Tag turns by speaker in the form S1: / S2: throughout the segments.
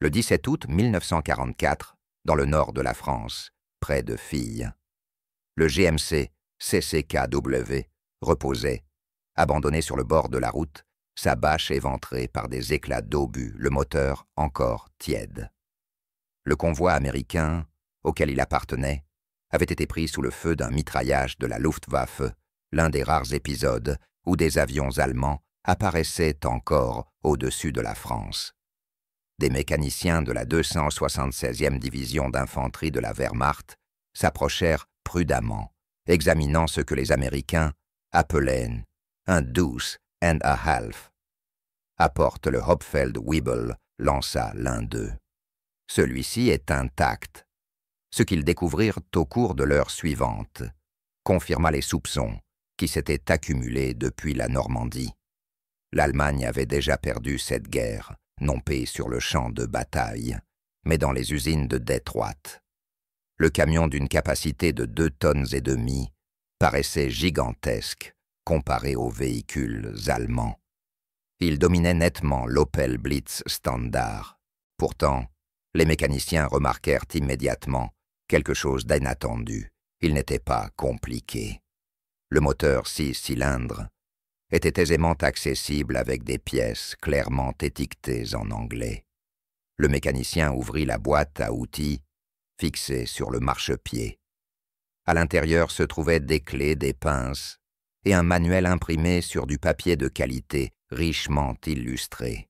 S1: le 17 août 1944, dans le nord de la France, près de Filles. Le GMC CCKW reposait, abandonné sur le bord de la route, sa bâche éventrée par des éclats d'obus, le moteur encore tiède. Le convoi américain, auquel il appartenait, avait été pris sous le feu d'un mitraillage de la Luftwaffe, l'un des rares épisodes où des avions allemands apparaissaient encore au-dessus de la France. Des mécaniciens de la 276e division d'infanterie de la Wehrmacht s'approchèrent prudemment, examinant ce que les Américains appelaient un deuce and a half. Apporte le Hopfeld-Weibel lança l'un d'eux. Celui-ci est intact. Ce qu'ils découvrirent au cours de l'heure suivante confirma les soupçons qui s'étaient accumulés depuis la Normandie. L'Allemagne avait déjà perdu cette guerre, non pas sur le champ de bataille, mais dans les usines de Détroit. Le camion d'une capacité de 2,5 tonnes paraissait gigantesque comparé aux véhicules allemands. Il dominait nettement l'Opel Blitz Standard. Pourtant, les mécaniciens remarquèrent immédiatement quelque chose d'inattendu. Il n'était pas compliqué. Le moteur 6 cylindres était aisément accessible avec des pièces clairement étiquetées en anglais. Le mécanicien ouvrit la boîte à outils fixée sur le marchepied. À l'intérieur se trouvaient des clés, des pinces et un manuel imprimé sur du papier de qualité richement illustré.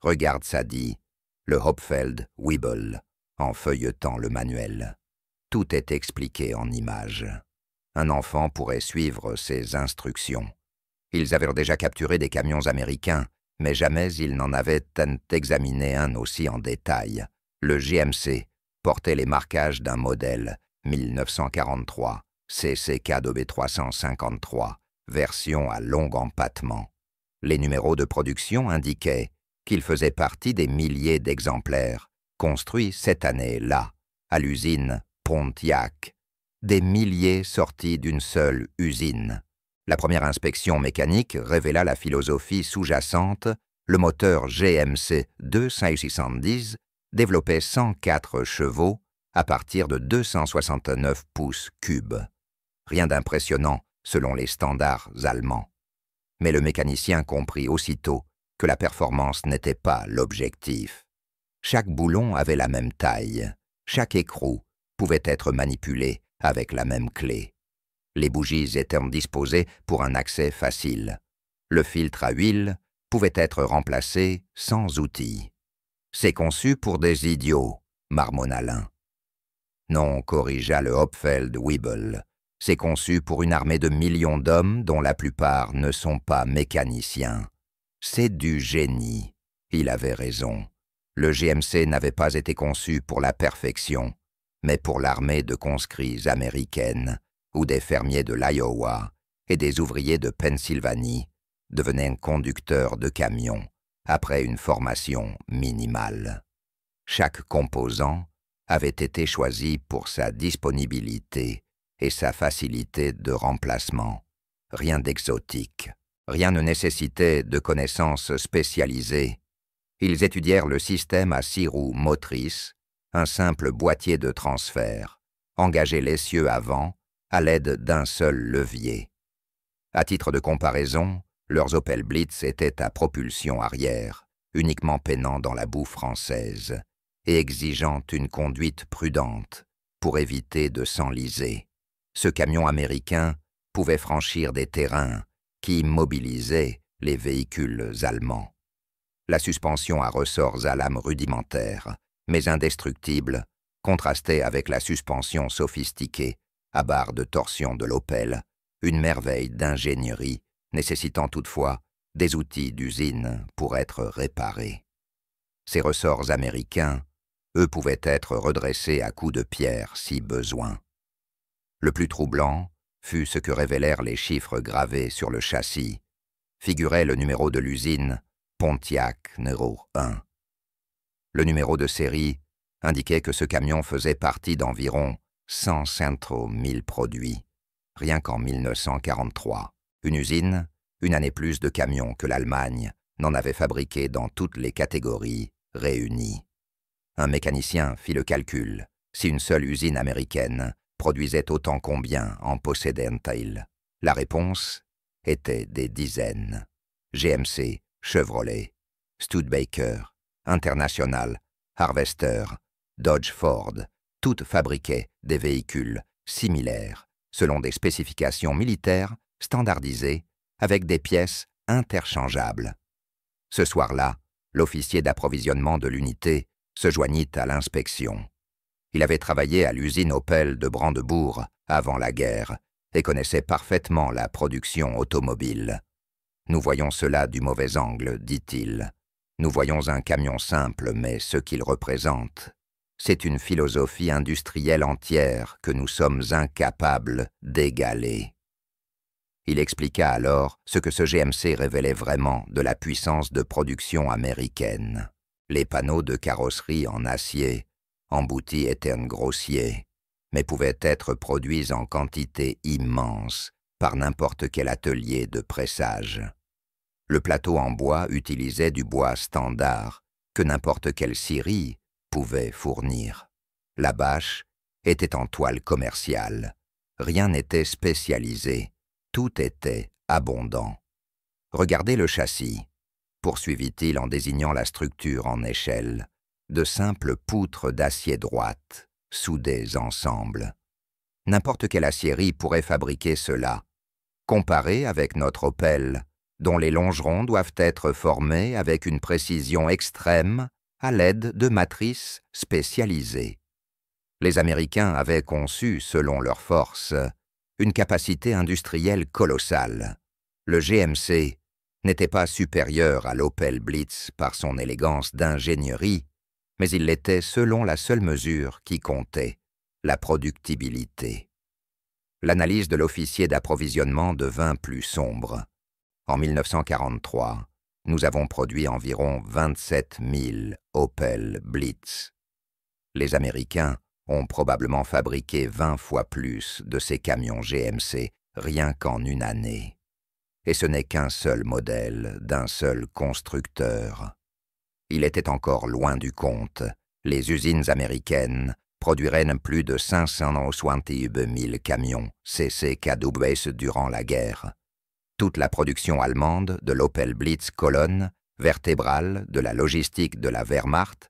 S1: Regarde ça dit, le Hopfeld-Weibel, en feuilletant le manuel. Tout est expliqué en images. Un enfant pourrait suivre ces instructions. Ils avaient déjà capturé des camions américains, mais jamais ils n'en avaient examiné un aussi en détail. Le GMC portait les marquages d'un modèle 1943, CCKW 353, version à long empattement. Les numéros de production indiquaient qu'il faisait partie des milliers d'exemplaires construits cette année-là, à l'usine Pontiac. Des milliers sortis d'une seule usine. La première inspection mécanique révéla la philosophie sous-jacente. Le moteur GMC 270 développait 104 chevaux à partir de 269 pouces cubes. Rien d'impressionnant selon les standards allemands. Mais le mécanicien comprit aussitôt que la performance n'était pas l'objectif. Chaque boulon avait la même taille. Chaque écrou pouvait être manipulé avec la même clé. Les bougies étaient disposées pour un accès facile. Le filtre à huile pouvait être remplacé sans outil. « C'est conçu pour des idiots », marmonna l'un. Non, corrigea le Hopfeld-Weibel. C'est conçu pour une armée de millions d'hommes dont la plupart ne sont pas mécaniciens. C'est du génie. Il avait raison. Le GMC n'avait pas été conçu pour la perfection, mais pour l'armée de conscrits américaine, où des fermiers de l'Iowa et des ouvriers de Pennsylvanie devenaient conducteurs de camions après une formation minimale. Chaque composant avait été choisi pour sa disponibilité et sa facilité de remplacement. Rien d'exotique, rien ne nécessitait de connaissances spécialisées. Ils étudièrent le système à 6 roues motrices, un simple boîtier de transfert, engagé l'essieu avant à l'aide d'un seul levier. À titre de comparaison, leurs Opel Blitz étaient à propulsion arrière, uniquement peinant dans la boue française et exigeant une conduite prudente pour éviter de s'enliser. Ce camion américain pouvait franchir des terrains qui immobilisaient les véhicules allemands. La suspension à ressorts à lame rudimentaire, mais indestructible, contrastait avec la suspension sophistiquée à barre de torsion de l'Opel, une merveille d'ingénierie nécessitant toutefois des outils d'usine pour être réparés. Ces ressorts américains, eux, pouvaient être redressés à coups de pierre si besoin. Le plus troublant fut ce que révélèrent les chiffres gravés sur le châssis. Figurait le numéro de l'usine Pontiac numéro 1. Le numéro de série indiquait que ce camion faisait partie d'environ 105 000 produits, rien qu'en 1943. Une usine, une année plus de camions que l'Allemagne n'en avait fabriqué dans toutes les catégories réunies. Un mécanicien fit le calcul. Si une seule usine américaine produisait autant combien en possédait-elle? La réponse était des dizaines. GMC, Chevrolet, Studebaker, International, Harvester, Dodge Ford, toutes fabriquaient des véhicules similaires, selon des spécifications militaires standardisées, avec des pièces interchangeables. Ce soir-là, l'officier d'approvisionnement de l'unité se joignit à l'inspection. Il avait travaillé à l'usine Opel de Brandebourg avant la guerre et connaissait parfaitement la production automobile. « Nous voyons cela du mauvais angle, dit-il. Nous voyons un camion simple, mais ce qu'il représente, c'est une philosophie industrielle entière que nous sommes incapables d'égaler. » Il expliqua alors ce que ce GMC révélait vraiment de la puissance de production américaine. Les panneaux de carrosserie en acier, emboutis étaient grossiers, mais pouvaient être produits en quantité immense par n'importe quel atelier de pressage. Le plateau en bois utilisait du bois standard que n'importe quelle scierie pouvait fournir. La bâche était en toile commerciale. Rien n'était spécialisé. Tout était abondant. « Regardez le châssis », poursuivit-il en désignant la structure en échelle, de simples poutres d'acier droite, soudées ensemble. N'importe quelle aciérie pourrait fabriquer cela. Comparé avec notre Opel, dont les longerons doivent être formés avec une précision extrême à l'aide de matrices spécialisées. Les Américains avaient conçu, selon leur force, une capacité industrielle colossale. Le GMC n'était pas supérieur à l'Opel Blitz par son élégance d'ingénierie, mais il l'était selon la seule mesure qui comptait, la productibilité. L'analyse de l'officier d'approvisionnement devint plus sombre. En 1943, nous avons produit environ 27 000 Opel Blitz. Les Américains ont probablement fabriqué 20 fois plus de ces camions GMC rien qu'en une année. Et ce n'est qu'un seul modèle d'un seul constructeur. Il était encore loin du compte. Les usines américaines produiraient plus de 561 000 camions CCKW durant la guerre. Toute la production allemande de l'Opel Blitz colonne vertébrale de la logistique de la Wehrmacht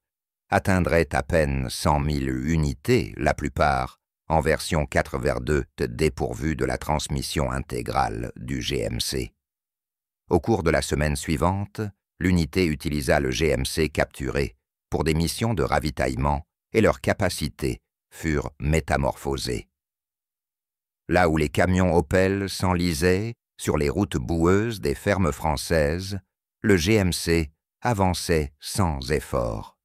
S1: atteindrait à peine 100 000 unités, la plupart en version 4x2 dépourvue de la transmission intégrale du GMC. Au cours de la semaine suivante, l'unité utilisa le GMC capturé pour des missions de ravitaillement et leurs capacités furent métamorphosées. Là où les camions Opel s'enlisaient sur les routes boueuses des fermes françaises, le GMC avançait sans effort.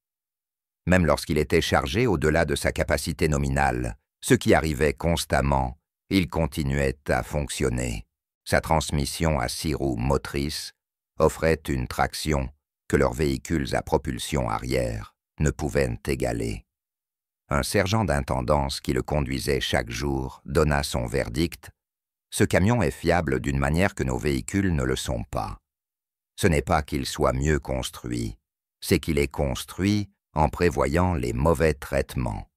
S1: Même lorsqu'il était chargé au-delà de sa capacité nominale, ce qui arrivait constamment, il continuait à fonctionner. Sa transmission à 6 roues motrices offrait une traction que leurs véhicules à propulsion arrière ne pouvaient égaler. Un sergent d'intendance qui le conduisait chaque jour donna son verdict: « Ce camion est fiable d'une manière que nos véhicules ne le sont pas. Ce n'est pas qu'il soit mieux construit, c'est qu'il est construit en prévoyant les mauvais traitements.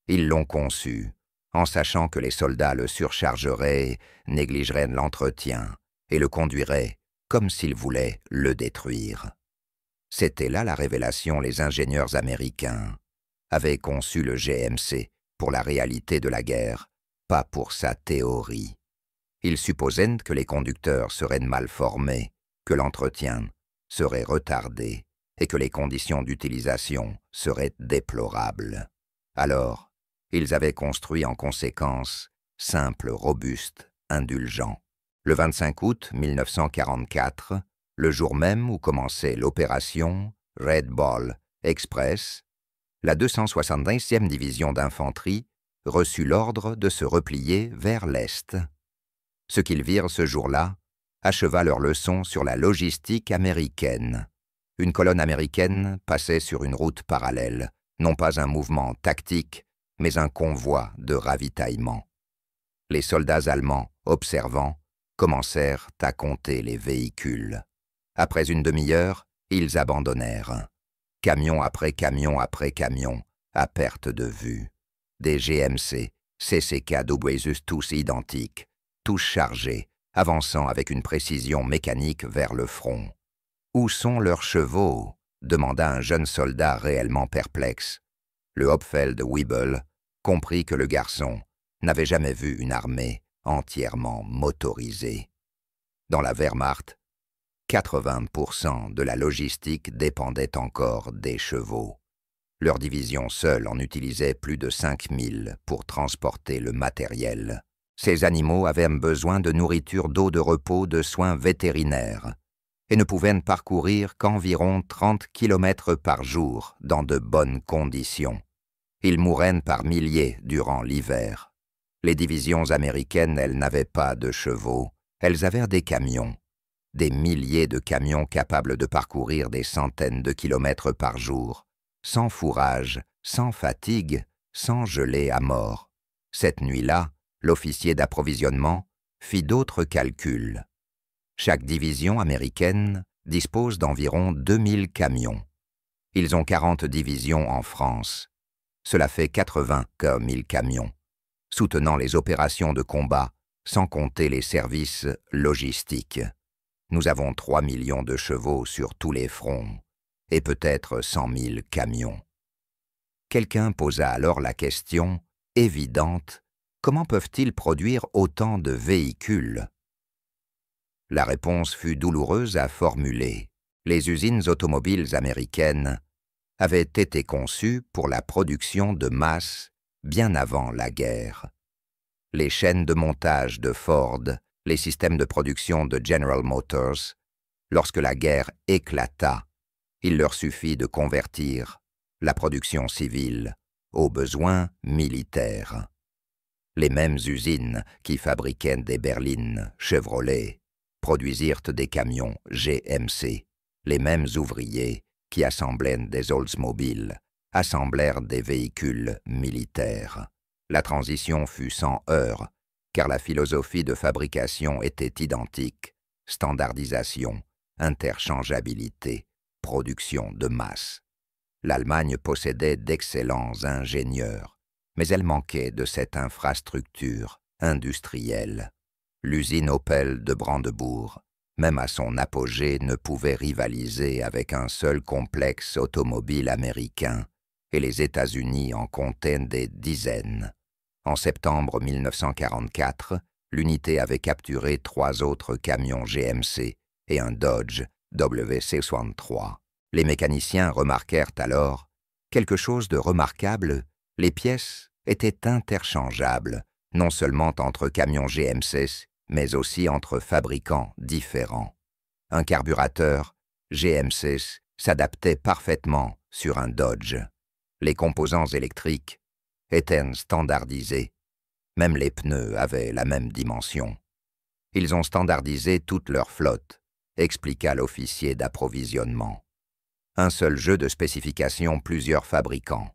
S1: Ils l'ont conçu, en sachant que les soldats le surchargeraient, négligeraient l'entretien et le conduiraient comme s'ils voulaient le détruire. » C'était là la révélation. Les ingénieurs américains avaient conçu le GMC pour la réalité de la guerre, pas pour sa théorie. Ils supposaient que les conducteurs seraient mal formés, que l'entretien serait retardé et que les conditions d'utilisation seraient déplorables. Alors, ils avaient construit en conséquence simple, robuste, indulgent. Le 25 août 1944, le jour même où commençait l'opération Red Ball Express, la 270e division d'infanterie reçut l'ordre de se replier vers l'Est. Ce qu'ils virent ce jour-là acheva leur leçon sur la logistique américaine. Une colonne américaine passait sur une route parallèle, non pas un mouvement tactique, mais un convoi de ravitaillement. Les soldats allemands, observant, commencèrent à compter les véhicules. Après une demi-heure, ils abandonnèrent. camion après camion après camion, à perte de vue. Des GMC, CCK tous identiques, tous chargés, avançant avec une précision mécanique vers le front. « Où sont leurs chevaux ?» demanda un jeune soldat réellement perplexe. Le Hopfeld-Weibel comprit que le garçon n'avait jamais vu une armée entièrement motorisée. Dans la Wehrmacht, 80% de la logistique dépendait encore des chevaux. Leur division seule en utilisait plus de 5000 pour transporter le matériel. Ces animaux avaient besoin de nourriture, d'eau de repos, de soins vétérinaires et ne pouvaient parcourir qu'environ 30 km par jour dans de bonnes conditions. Ils mouraient par milliers durant l'hiver. Les divisions américaines, elles n'avaient pas de chevaux, elles avaient des camions. Des milliers de camions capables de parcourir des centaines de kilomètres par jour, sans fourrage, sans fatigue, sans geler à mort. Cette nuit-là, l'officier d'approvisionnement fit d'autres calculs. Chaque division américaine dispose d'environ 2000 camions. Ils ont 40 divisions en France. Cela fait 80 000 camions, soutenant les opérations de combat, sans compter les services logistiques. Nous avons 3 millions de chevaux sur tous les fronts, et peut-être 100 000 camions. Quelqu'un posa alors la question, évidente, comment peuvent-ils produire autant de véhicules? La réponse fut douloureuse à formuler. Les usines automobiles américaines avaient été conçues pour la production de masse bien avant la guerre. Les chaînes de montage de Ford, les systèmes de production de General Motors, lorsque la guerre éclata, il leur suffit de convertir la production civile aux besoins militaires. Les mêmes usines qui fabriquaient des berlines Chevrolet produisirent des camions GMC. Les mêmes ouvriers qui assemblaient des Oldsmobile assemblèrent des véhicules militaires. La transition fut sans heurts, car la philosophie de fabrication était identique: standardisation, interchangeabilité, production de masse. L'Allemagne possédait d'excellents ingénieurs, mais elle manquait de cette infrastructure industrielle. L'usine Opel de Brandebourg, même à son apogée, ne pouvait rivaliser avec un seul complexe automobile américain, et les États-Unis en comptaient des dizaines. En septembre 1944, l'unité avait capturé 3 autres camions GMC et un Dodge WC-63. Les mécaniciens remarquèrent alors quelque chose de remarquable: les pièces étaient interchangeables, non seulement entre camions GMC, mais aussi entre fabricants différents. Un carburateur GMC s'adaptait parfaitement sur un Dodge. Les composants électriques étaient standardisés. Même les pneus avaient la même dimension. Ils ont standardisé toute leur flotte, expliqua l'officier d'approvisionnement. Un seul jeu de spécifications, plusieurs fabricants.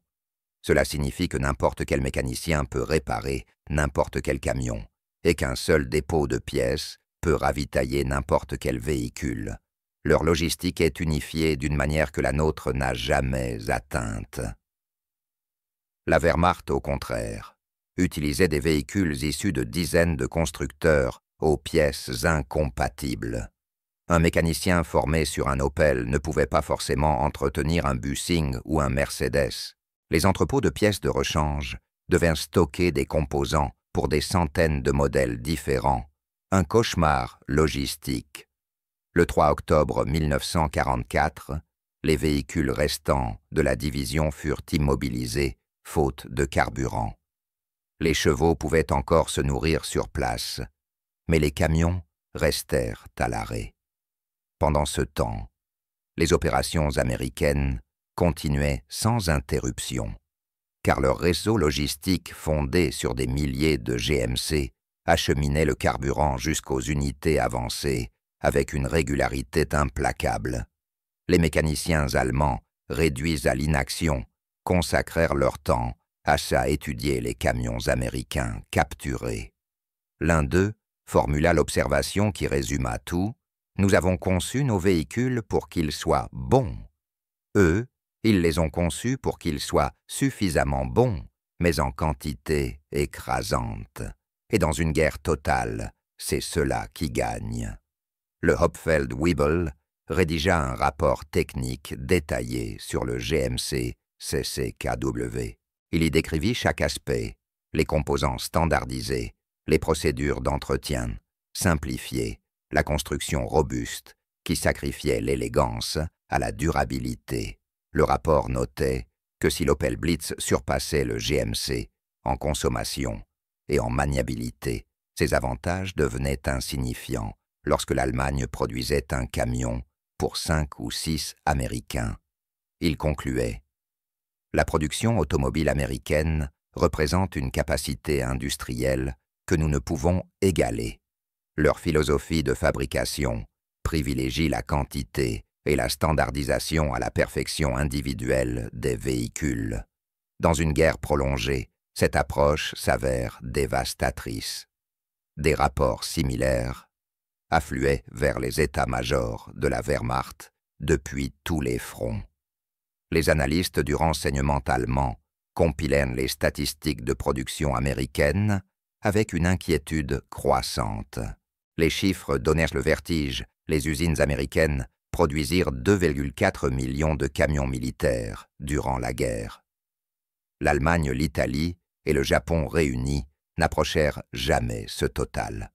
S1: Cela signifie que n'importe quel mécanicien peut réparer n'importe quel camion, et qu'un seul dépôt de pièces peut ravitailler n'importe quel véhicule. Leur logistique est unifiée d'une manière que la nôtre n'a jamais atteinte. La Wehrmacht, au contraire, utilisait des véhicules issus de dizaines de constructeurs aux pièces incompatibles. Un mécanicien formé sur un Opel ne pouvait pas forcément entretenir un Bussing ou un Mercedes. Les entrepôts de pièces de rechange devaient stocker des composants pour des centaines de modèles différents. Un cauchemar logistique. Le 3 octobre 1944, les véhicules restants de la division furent immobilisés, faute de carburant. Les chevaux pouvaient encore se nourrir sur place, mais les camions restèrent à l'arrêt. Pendant ce temps, les opérations américaines continuaient sans interruption, car leur réseau logistique fondé sur des milliers de GMC acheminait le carburant jusqu'aux unités avancées avec une régularité implacable. Les mécaniciens allemands, réduits à l'inaction, consacrèrent leur temps à étudier les camions américains capturés. L'un d'eux formula l'observation qui résuma tout: « Nous avons conçu nos véhicules pour qu'ils soient bons. Eux, Ils les ont conçus pour qu'ils soient suffisamment bons, mais en quantité écrasante. Et dans une guerre totale, c'est cela qui gagne. Le Hopfeld-Weibel rédigea un rapport technique détaillé sur le GMC CCKW. Il y décrivit chaque aspect, les composants standardisés, les procédures d'entretien, simplifiées, la construction robuste, qui sacrifiait l'élégance à la durabilité. Le rapport notait que si l'Opel Blitz surpassait le GMC en consommation et en maniabilité, ses avantages devenaient insignifiants lorsque l'Allemagne produisait un camion pour 5 ou 6 Américains. Il concluait: la production automobile américaine représente une capacité industrielle que nous ne pouvons égaler. Leur philosophie de fabrication privilégie la quantité et la standardisation à la perfection individuelle des véhicules. Dans une guerre prolongée, cette approche s'avère dévastatrice. Des rapports similaires affluaient vers les états-majors de la Wehrmacht depuis tous les fronts. Les analystes du renseignement allemand compilèrent les statistiques de production américaine avec une inquiétude croissante. Les chiffres donnèrent le vertige. Les usines américaines produisirent 2,4 millions de camions militaires durant la guerre. L'Allemagne, l'Italie et le Japon réunis n'approchèrent jamais ce total.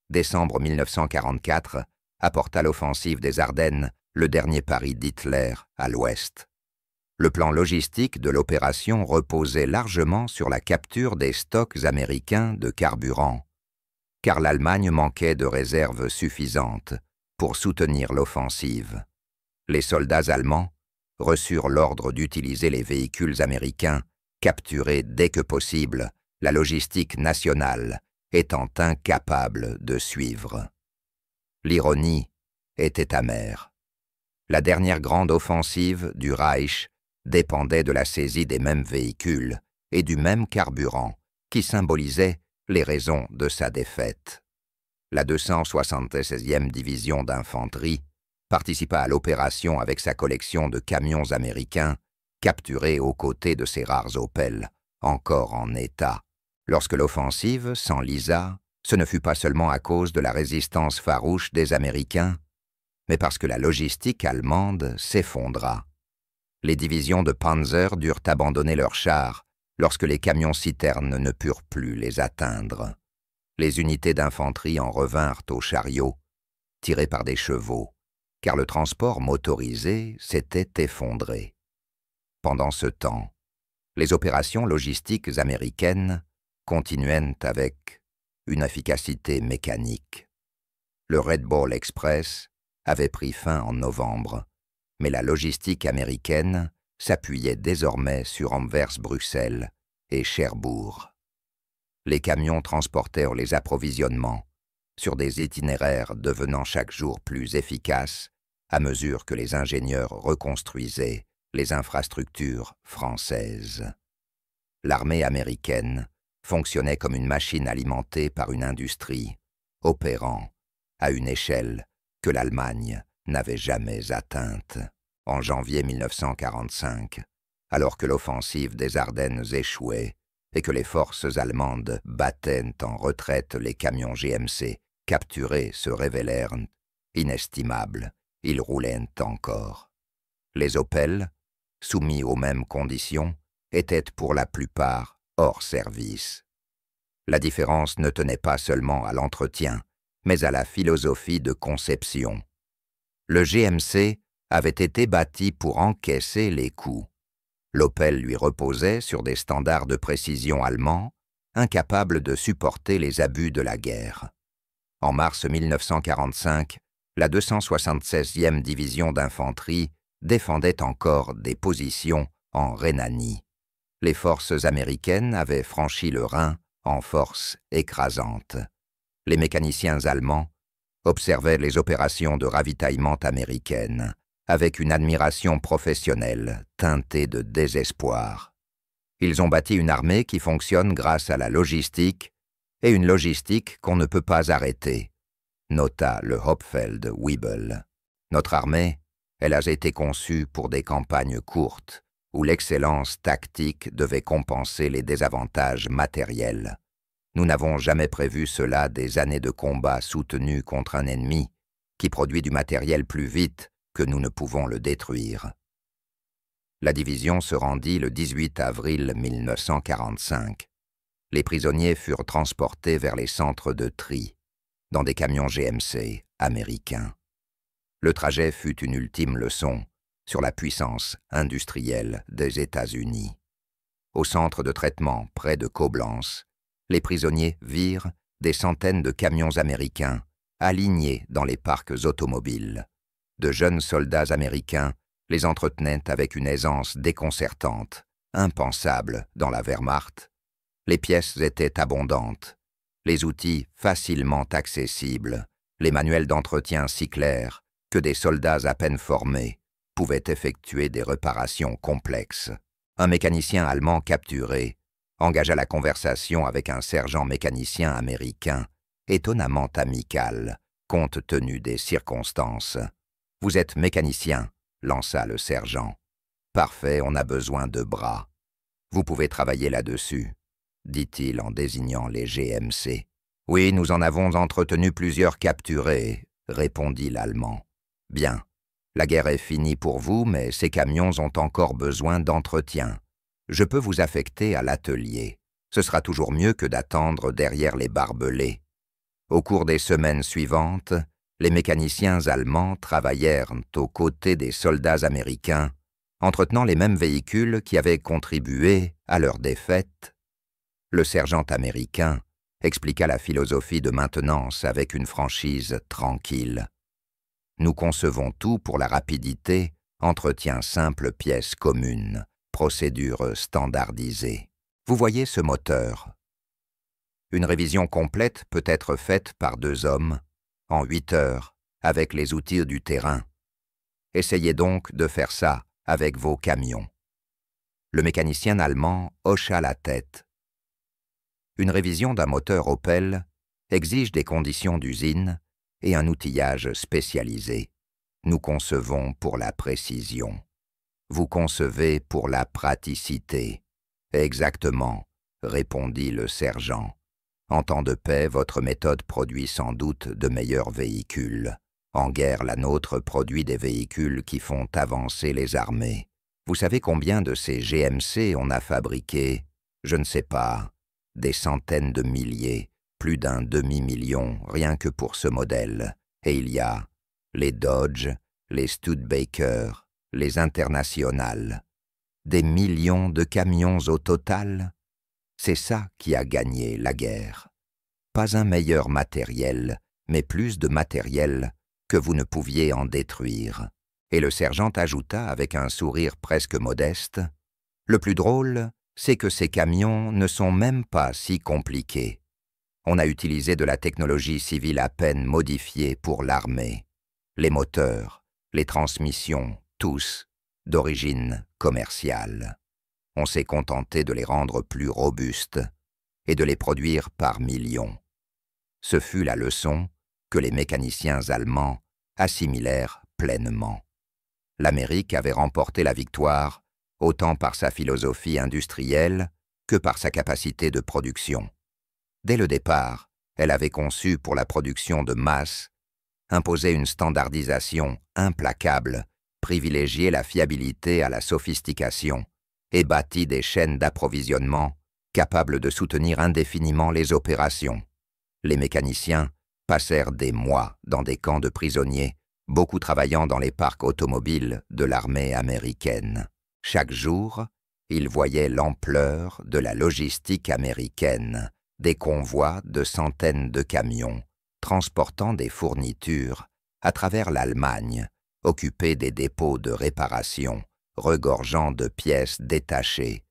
S1: Décembre 1944 apporta l'offensive des Ardennes le dernier pari d'Hitler à l'ouest. Le plan logistique de l'opération reposait largement sur la capture des stocks américains de carburant, car l'Allemagne manquait de réserves suffisantes pour soutenir l'offensive. Les soldats allemands reçurent l'ordre d'utiliser les véhicules américains capturés dès que possible, la logistique nationale étant incapable de suivre. L'ironie était amère. La dernière grande offensive du Reich dépendait de la saisie des mêmes véhicules et du même carburant qui symbolisait les raisons de sa défaite. La 276e division d'infanterie participa à l'opération avec sa collection de camions américains capturés aux côtés de ses rares Opel, encore en état. Lorsque l'offensive s'enlisa, ce ne fut pas seulement à cause de la résistance farouche des Américains, mais parce que la logistique allemande s'effondra. Les divisions de Panzer durent abandonner leurs chars lorsque les camions-citernes ne purent plus les atteindre. Les unités d'infanterie en revinrent aux chariots, tirés par des chevaux, car le transport motorisé s'était effondré. Pendant ce temps, les opérations logistiques américaines continuaient avec une efficacité mécanique. Le Red Ball Express avait pris fin en novembre, mais la logistique américaine s'appuyait désormais sur Anvers-Bruxelles et Cherbourg. Les camions transportèrent les approvisionnements sur des itinéraires devenant chaque jour plus efficaces à mesure que les ingénieurs reconstruisaient les infrastructures françaises. L'armée américaine fonctionnait comme une machine alimentée par une industrie, opérant à une échelle que l'Allemagne n'avait jamais atteinte. En janvier 1945, alors que l'offensive des Ardennes échouait et que les forces allemandes battaient en retraite les camions GMC capturés se révélèrent inestimables, ils roulaient encore. Les Opel, soumis aux mêmes conditions, étaient pour la plupart hors service. La différence ne tenait pas seulement à l'entretien, mais à la philosophie de conception. Le GMC avait été bâti pour encaisser les coups. L'Opel lui reposait sur des standards de précision allemands, incapables de supporter les abus de la guerre. En mars 1945, la 276e division d'infanterie défendait encore des positions en Rhénanie. Les forces américaines avaient franchi le Rhin en force écrasante. Les mécaniciens allemands observaient les opérations de ravitaillement américaines avec une admiration professionnelle teintée de désespoir. Ils ont bâti une armée qui fonctionne grâce à la logistique et une logistique qu'on ne peut pas arrêter, nota le Hopfeld-Weibel. Notre armée, elle a été conçue pour des campagnes courtes où l'excellence tactique devait compenser les désavantages matériels. Nous n'avons jamais prévu cela des années de combat soutenus contre un ennemi qui produit du matériel plus vite que nous ne pouvons le détruire. La division se rendit le 18 avril 1945. Les prisonniers furent transportés vers les centres de tri, dans des camions GMC américains. Le trajet fut une ultime leçon sur la puissance industrielle des États-Unis. Au centre de traitement près de Coblence, les prisonniers virent des centaines de camions américains alignés dans les parcs automobiles. De jeunes soldats américains les entretenaient avec une aisance déconcertante, impensable dans la Wehrmacht. Les pièces étaient abondantes, les outils facilement accessibles, les manuels d'entretien si clairs que des soldats à peine formés pouvaient effectuer des réparations complexes. Un mécanicien allemand capturé engagea la conversation avec un sergent mécanicien américain, étonnamment amical, compte tenu des circonstances. « Vous êtes mécanicien », lança le sergent. « Parfait, on a besoin de bras. Vous pouvez travailler là-dessus, » dit-il en désignant les GMC. « Oui, nous en avons entretenu plusieurs capturés, » répondit l'Allemand. « Bien, la guerre est finie pour vous, mais ces camions ont encore besoin d'entretien. Je peux vous affecter à l'atelier. Ce sera toujours mieux que d'attendre derrière les barbelés. » Au cours des semaines suivantes, les mécaniciens allemands travaillèrent aux côtés des soldats américains, entretenant les mêmes véhicules qui avaient contribué à leur défaite. Le sergent américain expliqua la philosophie de maintenance avec une franchise tranquille. Nous concevons tout pour la rapidité, entretien simple, pièces communes, procédure standardisée. Vous voyez ce moteur? Une révision complète peut être faite par 2 hommes, en 8 heures, avec les outils du terrain. Essayez donc de faire ça avec vos camions. Le mécanicien allemand hocha la tête. Une révision d'un moteur Opel exige des conditions d'usine et un outillage spécialisé. Nous concevons pour la précision. Vous concevez pour la praticité. Exactement, répondit le sergent. En temps de paix, votre méthode produit sans doute de meilleurs véhicules. En guerre, la nôtre produit des véhicules qui font avancer les armées. Vous savez combien de ces GMC on a fabriqué? Je ne sais pas. Des centaines de milliers, plus d'un demi-million, rien que pour ce modèle. Et il y a les Dodge, les Studebaker, les Internationales. Des millions de camions au total? C'est ça qui a gagné la guerre. Pas un meilleur matériel, mais plus de matériel que vous ne pouviez en détruire. Et le sergent ajouta avec un sourire presque modeste, « Le plus drôle, c'est que ces camions ne sont même pas si compliqués. On a utilisé de la technologie civile à peine modifiée pour l'armée. Les moteurs, les transmissions, tous, d'origine commerciale. On s'est contenté de les rendre plus robustes et de les produire par millions. » Ce fut la leçon que les mécaniciens allemands assimilèrent pleinement. L'Amérique avait remporté la victoire autant par sa philosophie industrielle que par sa capacité de production. Dès le départ, elle avait conçu pour la production de masse, imposé une standardisation implacable, privilégié la fiabilité à la sophistication et bâti des chaînes d'approvisionnement capables de soutenir indéfiniment les opérations. Les mécaniciens passèrent des mois dans des camps de prisonniers, beaucoup travaillant dans les parcs automobiles de l'armée américaine. Chaque jour, ils voyaient l'ampleur de la logistique américaine, des convois de centaines de camions, transportant des fournitures à travers l'Allemagne, occupés des dépôts de réparation, regorgeant de pièces détachées,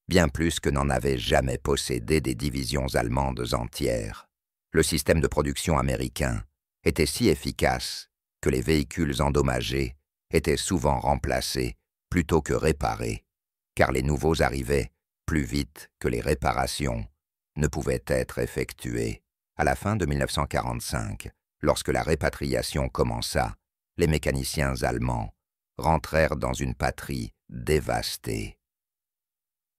S1: bien plus que n'en avaient jamais possédé des divisions allemandes entières. Le système de production américain était si efficace que les véhicules endommagés étaient souvent remplacés plutôt que réparés, car les nouveaux arrivaient plus vite que les réparations ne pouvaient être effectuées. À la fin de 1945, lorsque la répatriation commença, les mécaniciens allemands rentrèrent dans une patrie dévastée.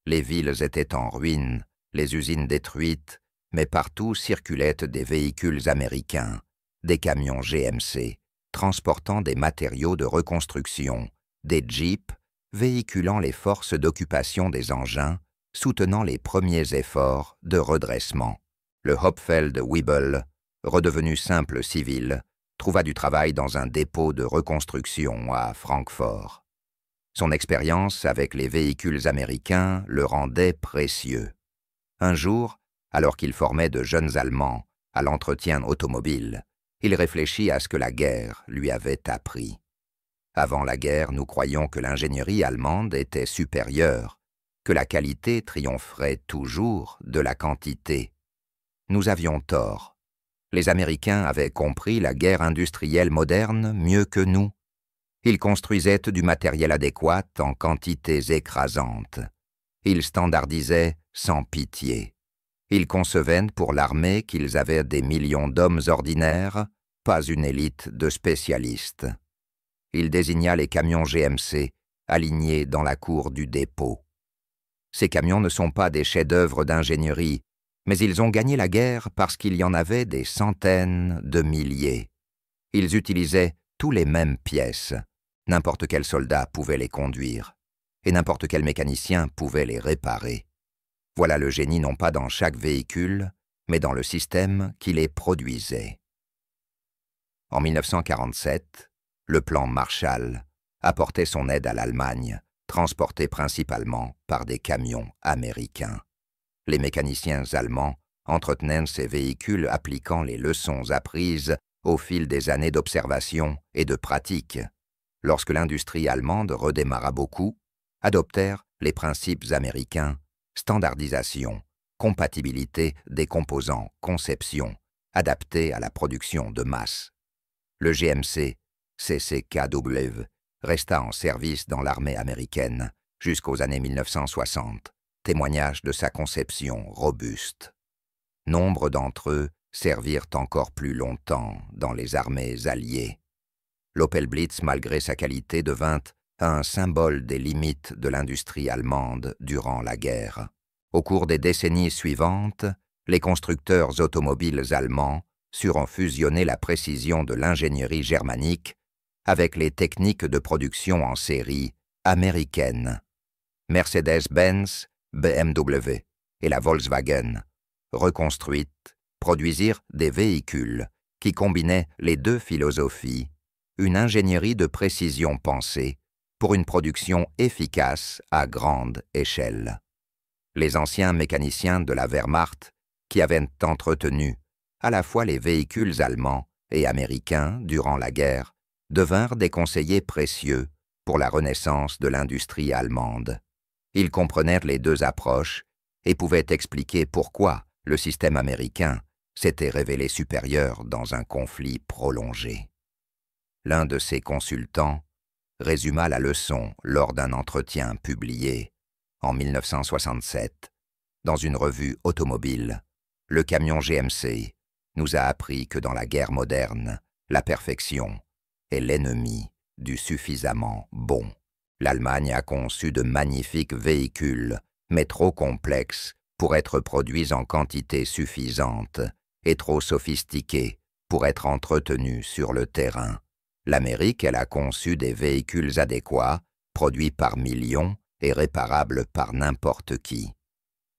S1: Les villes étaient en ruine, les usines détruites, mais partout circulaient des véhicules américains, des camions GMC, transportant des matériaux de reconstruction, des jeeps, véhiculant les forces d'occupation des engins, soutenant les premiers efforts de redressement. Le Hopfeld Weibel, redevenu simple civil, trouva du travail dans un dépôt de reconstruction à Francfort. Son expérience avec les véhicules américains le rendait précieux. Un jour, alors qu'il formait de jeunes Allemands à l'entretien automobile, il réfléchit à ce que la guerre lui avait appris. Avant la guerre, nous croyions que l'ingénierie allemande était supérieure, que la qualité triompherait toujours de la quantité. Nous avions tort. Les Américains avaient compris la guerre industrielle moderne mieux que nous. Ils construisaient du matériel adéquat en quantités écrasantes. Ils standardisaient sans pitié. Ils concevaient pour l'armée qu'ils avaient des millions d'hommes ordinaires, pas une élite de spécialistes. Il désigna les camions GMC alignés dans la cour du dépôt. Ces camions ne sont pas des chefs-d'œuvre d'ingénierie, mais ils ont gagné la guerre parce qu'il y en avait des centaines de milliers. Ils utilisaient tous les mêmes pièces. N'importe quel soldat pouvait les conduire, et n'importe quel mécanicien pouvait les réparer. Voilà le génie non pas dans chaque véhicule, mais dans le système qui les produisait. En 1947, le plan Marshall apportait son aide à l'Allemagne, transportée principalement par des camions américains. Les mécaniciens allemands entretenaient ces véhicules appliquant les leçons apprises au fil des années d'observation et de pratique. Lorsque l'industrie allemande redémarra beaucoup, adoptèrent les principes américains, standardisation, compatibilité des composants, conception, adaptés à la production de masse. Le GMC CCKW resta en service dans l'armée américaine jusqu'aux années 1960, témoignage de sa conception robuste. Nombre d'entre eux servirent encore plus longtemps dans les armées alliées. L'Opel Blitz, malgré sa qualité, devint un symbole des limites de l'industrie allemande durant la guerre. Au cours des décennies suivantes, les constructeurs automobiles allemands surent fusionner la précision de l'ingénierie germanique avec les techniques de production en série américaines. Mercedes-Benz, BMW et la Volkswagen, reconstruites, produisirent des véhicules qui combinaient les deux philosophies, une ingénierie de précision pensée pour une production efficace à grande échelle. Les anciens mécaniciens de la Wehrmacht, qui avaient entretenu à la fois les véhicules allemands et américains durant la guerre, devinrent des conseillers précieux pour la renaissance de l'industrie allemande. Ils comprenèrent les deux approches et pouvaient expliquer pourquoi le système américain s'était révélé supérieur dans un conflit prolongé. L'un de ces consultants résuma la leçon lors d'un entretien publié en 1967 dans une revue automobile. Le camion GMC nous a appris que dans la guerre moderne, la perfection est l'ennemi du suffisamment bon. L'Allemagne a conçu de magnifiques véhicules, mais trop complexes pour être produits en quantité suffisante et trop sophistiqués pour être entretenus sur le terrain. L'Amérique, elle a conçu des véhicules adéquats, produits par millions et réparables par n'importe qui.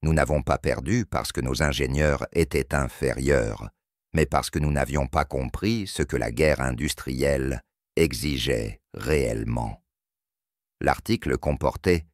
S1: Nous n'avons pas perdu parce que nos ingénieurs étaient inférieurs, mais parce que nous n'avions pas compris ce que la guerre industrielle exigeait réellement. L'article comportait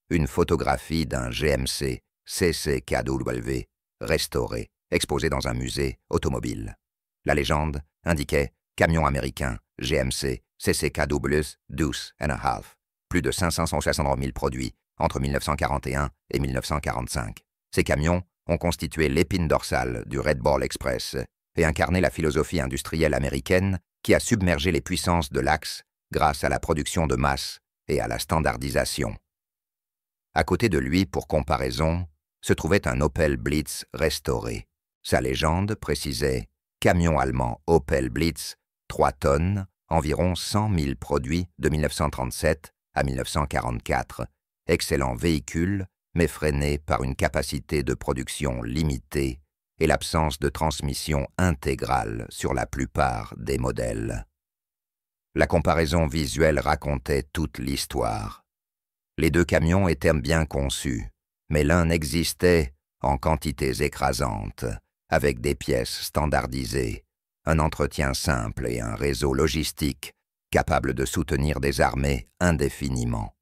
S1: une photographie d'un GMC CCKW restauré, exposé dans un musée automobile. La légende indiquait « Camion américain GMC CCKW 12,5 », plus de 563 000 produits entre 1941 et 1945. Ces camions ont constitué l'épine dorsale du Red Bull Express et incarné la philosophie industrielle américaine qui a submergé les puissances de l'Axe grâce à la production de masse et à la standardisation. À côté de lui, pour comparaison, se trouvait un Opel Blitz restauré. Sa légende précisait « Camion allemand Opel Blitz, 3 tonnes, environ 100 000 produits de 1937 à 1944, excellent véhicule, mais freiné par une capacité de production limitée et l'absence de transmission intégrale sur la plupart des modèles. La comparaison visuelle racontait toute l'histoire. Les deux camions étaient bien conçus, mais l'un existait en quantités écrasantes, avec des pièces standardisées, un entretien simple et un réseau logistique capable de soutenir des armées indéfiniment.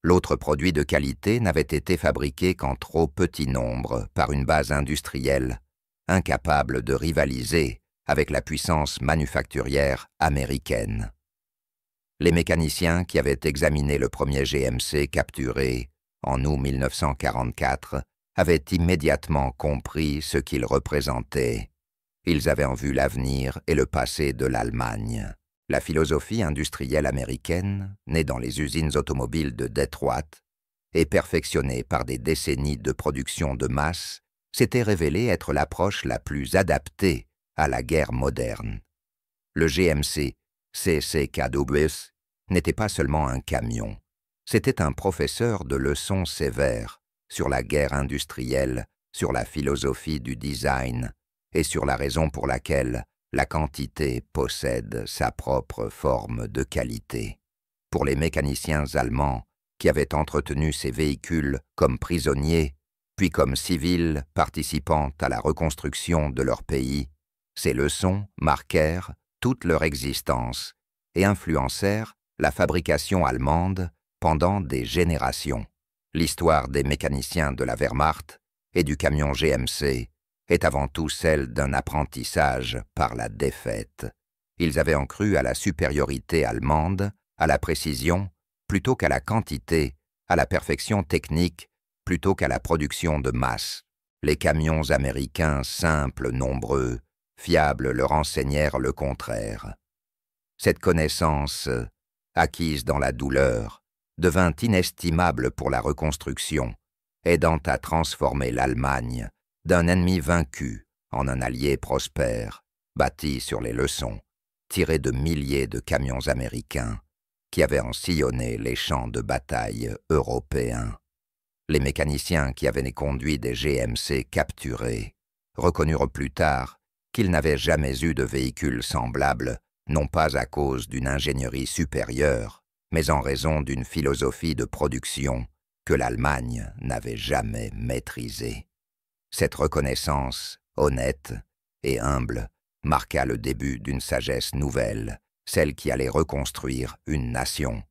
S1: L'autre produit de qualité n'avait été fabriqué qu'en trop petit nombre par une base industrielle, incapable de rivaliser avec la puissance manufacturière américaine. Les mécaniciens qui avaient examiné le premier GMC capturé en août 1944 avaient immédiatement compris ce qu'il représentait. Ils avaient en vue l'avenir et le passé de l'Allemagne. La philosophie industrielle américaine, née dans les usines automobiles de Détroit et perfectionnée par des décennies de production de masse, s'était révélée être l'approche la plus adaptée à la guerre moderne. Le GMC CCKW n'était pas seulement un camion, c'était un professeur de leçons sévères sur la guerre industrielle, sur la philosophie du design et sur la raison pour laquelle la quantité possède sa propre forme de qualité. Pour les mécaniciens allemands qui avaient entretenu ces véhicules comme prisonniers, puis comme civils participant à la reconstruction de leur pays, ces leçons marquèrent toute leur existence et influencèrent la fabrication allemande pendant des générations. L'histoire des mécaniciens de la Wehrmacht et du camion GMC est avant tout celle d'un apprentissage par la défaite. Ils avaient en cru à la supériorité allemande, à la précision, plutôt qu'à la quantité, à la perfection technique, plutôt qu'à la production de masse. Les camions américains simples, nombreux, fiables leur enseignèrent le contraire. Cette connaissance, acquise dans la douleur, devint inestimable pour la reconstruction, aidant à transformer l'Allemagne d'un ennemi vaincu en un allié prospère, bâti sur les leçons, tirées de milliers de camions américains qui avaient ensillonné les champs de bataille européens. Les mécaniciens qui avaient conduit des GMC capturés reconnurent plus tard qu'ils n'avaient jamais eu de véhicule semblable, non pas à cause d'une ingénierie supérieure, mais en raison d'une philosophie de production que l'Allemagne n'avait jamais maîtrisée. Cette reconnaissance, honnête et humble, marqua le début d'une sagesse nouvelle, celle qui allait reconstruire une nation